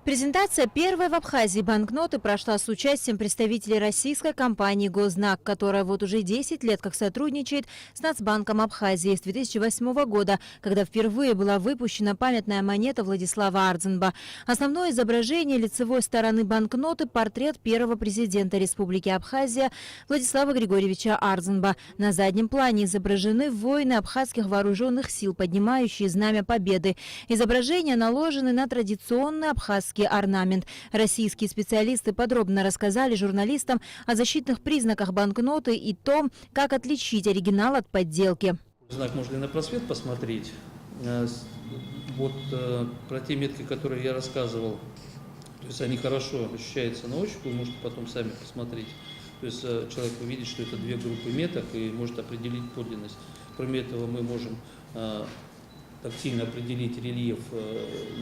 Презентация первой в Абхазии банкноты прошла с участием представителей российской компании «Гознак», которая вот уже 10 лет как сотрудничает с Нацбанком Абхазии с 2008 года, когда впервые была выпущена памятная монета Владислава Ардзинба. Основное изображение лицевой стороны банкноты – портрет первого президента Республики Абхазия Владислава Григорьевича Ардзинба. На заднем плане изображены воины абхазских вооруженных сил, поднимающие знамя победы. Изображения наложены на традиционный абхазский орнамент. Российские специалисты подробно рассказали журналистам о защитных признаках банкноты и том, как отличить оригинал от подделки. Знак можно и на просвет посмотреть. Вот про те метки, которые я рассказывал, то есть они хорошо ощущаются на ощупь, вы можете потом сами посмотреть. То есть человек увидит, что это две группы меток и может определить подлинность. Кроме этого мы можем тактильно определить рельеф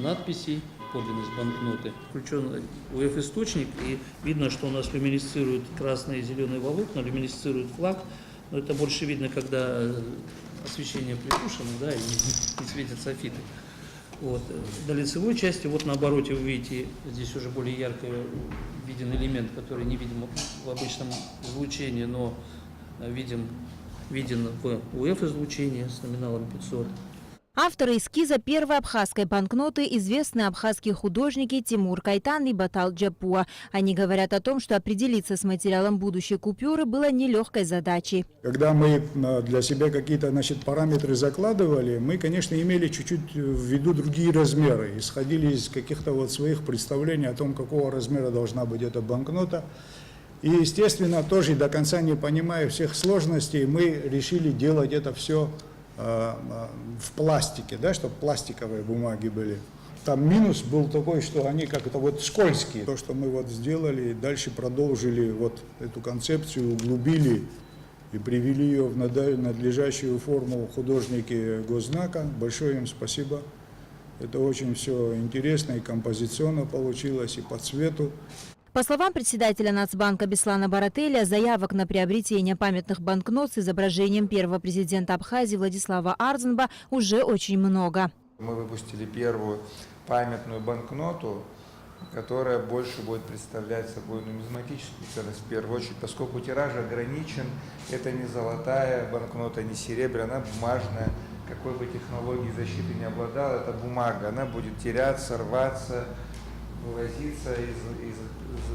надписей, подлинность банкноты. Включен УФ-источник, и видно, что у нас люминесцируют красные и зеленые волокна, люминесцирует флаг. Но это больше видно, когда освещение притушено, да, и не светят софиты. Вот. На лицевой части, вот на обороте вы видите, здесь уже более ярко виден элемент, который не видим в обычном излучении, но виден в УФ-излучении с номиналом 500. Авторы эскиза первой абхазской банкноты – известные абхазские художники Тимур Кайтан и Батал Джапуа. Они говорят о том, что определиться с материалом будущей купюры было нелегкой задачей. Когда мы для себя какие-то параметры закладывали, мы, конечно, имели чуть-чуть в виду другие размеры. Исходили из каких-то своих представлений о том, какого размера должна быть эта банкнота. И, естественно, тоже до конца не понимая всех сложностей, мы решили делать это все в пластике, да, чтобы пластиковые бумаги были. Там минус был такой, что они как-то скользкие. То, что мы сделали, дальше продолжили эту концепцию, углубили и привели ее в надлежащую форму художники Гознака. Большое им спасибо. Это очень все интересно и композиционно получилось, и по цвету. По словам председателя Нацбанка Беслана Барателя, заявок на приобретение памятных банкнот с изображением первого президента Абхазии Владислава Ардзинба уже очень много. Мы выпустили первую памятную банкноту, которая больше будет представлять собой нумизматическую ценность в первую очередь, поскольку тираж ограничен, это не золотая банкнота, не серебряная, она бумажная. Какой бы технологией защиты не обладала, это бумага, она будет теряться, рваться, вывозиться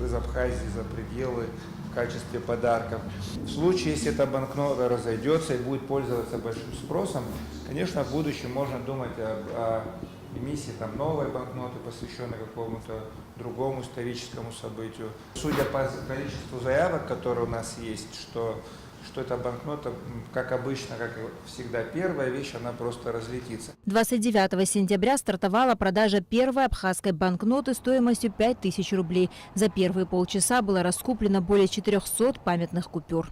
из Абхазии за пределы в качестве подарков. В случае, если эта банкнота разойдется и будет пользоваться большим спросом, конечно, в будущем можно думать о эмиссии новой банкноты, посвященной какому-то другому историческому событию. Судя по количеству заявок, которые у нас есть, что эта банкнота, как обычно, как всегда, первая вещь, она просто разлетится. 29 сентября стартовала продажа первой абхазской банкноты стоимостью 5000 рублей. За первые полчаса было раскуплено более 400 памятных купюр.